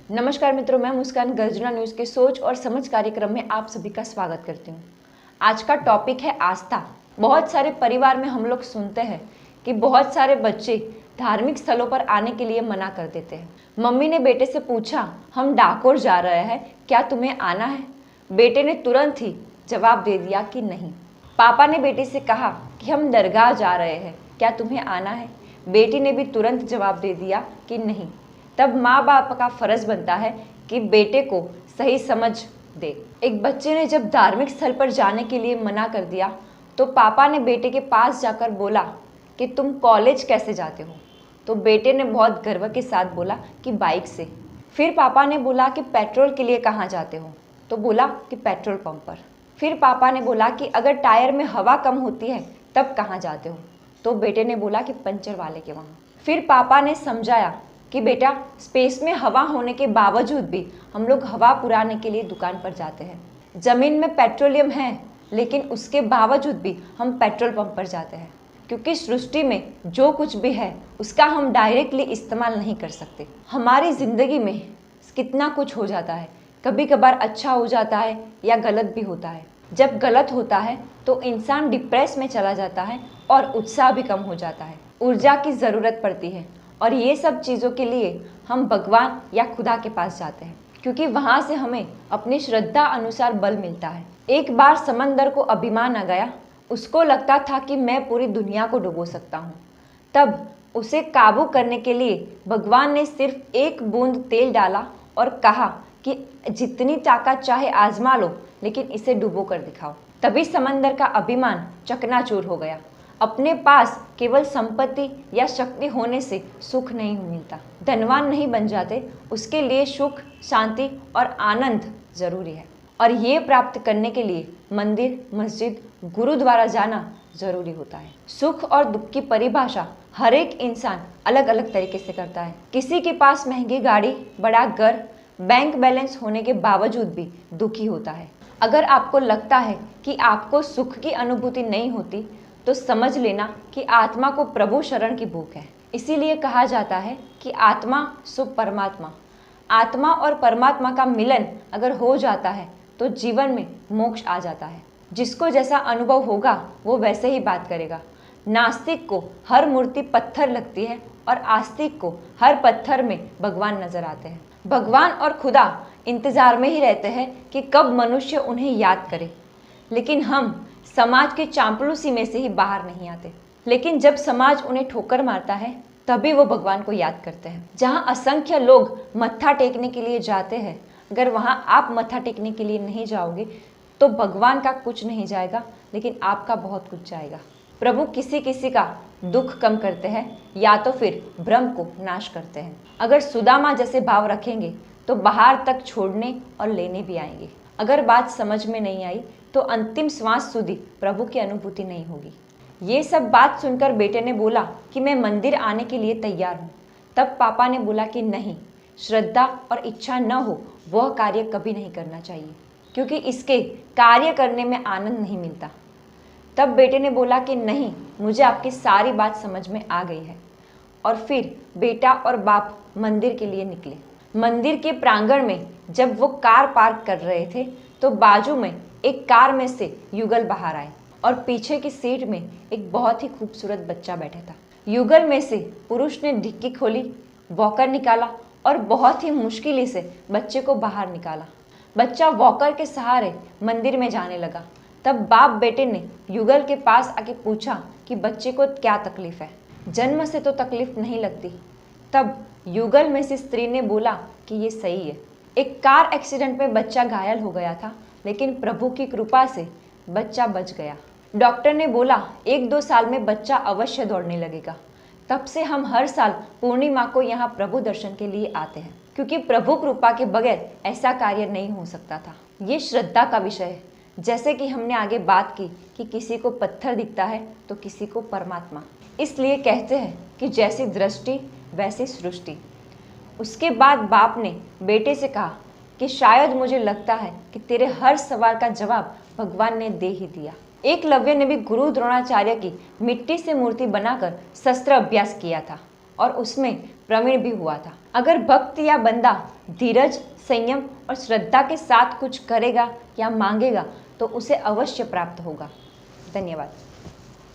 नमस्कार मित्रों, मैं मुस्कान गर्जना न्यूज़ के सोच और समझ कार्यक्रम में आप सभी का स्वागत करती हूँ। आज का टॉपिक है आस्था। बहुत सारे परिवार में हम लोग सुनते हैं कि बहुत सारे बच्चे धार्मिक स्थलों पर आने के लिए मना कर देते हैं। मम्मी ने बेटे से पूछा, हम डाकोर जा रहे हैं, क्या तुम्हें आना है? बेटे ने तुरंत ही जवाब दे दिया कि नहीं। पापा ने बेटे से कहा कि हम दरगाह जा रहे हैं, क्या तुम्हें आना है? बेटी ने भी तुरंत जवाब दे दिया कि नहीं। तब माँ बाप का फर्ज बनता है कि बेटे को सही समझ दे। एक बच्चे ने जब धार्मिक स्थल पर जाने के लिए मना कर दिया तो पापा ने बेटे के पास जाकर बोला कि तुम कॉलेज कैसे जाते हो? तो बेटे ने बहुत गर्व के साथ बोला कि बाइक से। फिर पापा ने बोला कि पेट्रोल के लिए कहाँ जाते हो? तो बोला कि पेट्रोल पंप पर। फिर पापा ने बोला कि अगर टायर में हवा कम होती है तब कहाँ जाते हो? तो बेटे ने बोला कि पंचर वाले के वहाँ। फिर पापा ने समझाया कि बेटा, स्पेस में हवा होने के बावजूद भी हम लोग हवा पुराने के लिए दुकान पर जाते हैं। ज़मीन में पेट्रोलियम है लेकिन उसके बावजूद भी हम पेट्रोल पंप पर जाते हैं, क्योंकि सृष्टि में जो कुछ भी है उसका हम डायरेक्टली इस्तेमाल नहीं कर सकते। हमारी ज़िंदगी में कितना कुछ हो जाता है, कभी कभार अच्छा हो जाता है या गलत भी होता है। जब गलत होता है तो इंसान डिप्रेस में चला जाता है और उत्साह भी कम हो जाता है, ऊर्जा की ज़रूरत पड़ती है। और ये सब चीज़ों के लिए हम भगवान या खुदा के पास जाते हैं, क्योंकि वहाँ से हमें अपनी श्रद्धा अनुसार बल मिलता है। एक बार समंदर को अभिमान आ गया, उसको लगता था कि मैं पूरी दुनिया को डुबो सकता हूँ। तब उसे काबू करने के लिए भगवान ने सिर्फ एक बूंद तेल डाला और कहा कि जितनी ताकत चाहे आजमा लो, लेकिन इसे डुबो कर दिखाओ। तभी समंदर का अभिमान चकनाचूर हो गया। अपने पास केवल संपत्ति या शक्ति होने से सुख नहीं मिलता। धनवान नहीं बन जाते, उसके लिए सुख, शांति और आनंद जरूरी है। और ये प्राप्त करने के लिए मंदिर, मस्जिद, गुरुद्वारा जाना जरूरी होता है। सुख और दुख की परिभाषा हर एक इंसान अलग अलग तरीके से करता है। किसी के पास महंगी गाड़ी, बड़ा घर, बैंक बैलेंस होने के बावजूद भी दुखी होता है। अगर आपको लगता है कि आपको सुख की अनुभूति नहीं होती तो समझ लेना कि आत्मा को प्रभु शरण की भूख है। इसीलिए कहा जाता है कि आत्मा सुख परमात्मा। आत्मा और परमात्मा का मिलन अगर हो जाता है तो जीवन में मोक्ष आ जाता है। जिसको जैसा अनुभव होगा वो वैसे ही बात करेगा। नास्तिक को हर मूर्ति पत्थर लगती है और आस्तिक को हर पत्थर में भगवान नजर आते हैं। भगवान और खुदा इंतजार में ही रहते हैं कि कब मनुष्य उन्हें याद करे, लेकिन हम समाज की चांपलूसी में से ही बाहर नहीं आते। लेकिन जब समाज उन्हें ठोकर मारता है तभी वो भगवान को याद करते हैं। जहाँ असंख्य लोग मत्था टेकने के लिए जाते हैं, अगर वहाँ आप मत्था टेकने के लिए नहीं जाओगे तो भगवान का कुछ नहीं जाएगा, लेकिन आपका बहुत कुछ जाएगा। प्रभु किसी किसी का दुख कम करते हैं या तो फिर भ्रम को नाश करते हैं। अगर सुदामा जैसे भाव रखेंगे तो बाहर तक छोड़ने और लेने भी आएंगे। अगर बात समझ में नहीं आई तो अंतिम श्वास सुधी प्रभु की अनुभूति नहीं होगी। ये सब बात सुनकर बेटे ने बोला कि मैं मंदिर आने के लिए तैयार हूँ। तब पापा ने बोला कि नहीं, श्रद्धा और इच्छा न हो वह कार्य कभी नहीं करना चाहिए, क्योंकि इसके कार्य करने में आनंद नहीं मिलता। तब बेटे ने बोला कि नहीं, मुझे आपकी सारी बात समझ में आ गई है। और फिर बेटा और बाप मंदिर के लिए निकले। मंदिर के प्रांगण में जब वो कार पार्क कर रहे थे तो बाजू में एक कार में से युगल बाहर आए और पीछे की सीट में एक बहुत ही खूबसूरत बच्चा बैठा था। युगल में से पुरुष ने डिक्की खोली, वॉकर निकाला और बहुत ही मुश्किल से बच्चे को बाहर निकाला। बच्चा वॉकर के सहारे मंदिर में जाने लगा। तब बाप बेटे ने युगल के पास आके पूछा कि बच्चे को क्या तकलीफ है? जन्म से तो तकलीफ नहीं लगती। तब युगल में से स्त्री ने बोला कि ये सही है। एक कार एक्सीडेंट में बच्चा घायल हो गया था, लेकिन प्रभु की कृपा से बच्चा बच गया। डॉक्टर ने बोला 1-2 साल में बच्चा अवश्य दौड़ने लगेगा। तब से हम हर साल पूर्णिमा को यहाँ प्रभु दर्शन के लिए आते हैं, क्योंकि प्रभु कृपा के बगैर ऐसा कार्य नहीं हो सकता था। ये श्रद्धा का विषय है। जैसे कि हमने आगे बात की कि किसी को पत्थर दिखता है तो किसी को परमात्मा। इसलिए कहते हैं कि जैसी दृष्टि वैसी सृष्टि। उसके बाद बाप ने बेटे से कहा कि शायद मुझे लगता है कि तेरे हर सवाल का जवाब भगवान ने दे ही दिया। एकलव्य ने भी गुरु द्रोणाचार्य की मिट्टी से मूर्ति बनाकर शस्त्र अभ्यास किया था। और उसमें प्रवीण भी हुआ था। अगर भक्त या बंदा धीरज, संयम और श्रद्धा के साथ कुछ करेगा या मांगेगा तो उसे अवश्य प्राप्त होगा। धन्यवाद।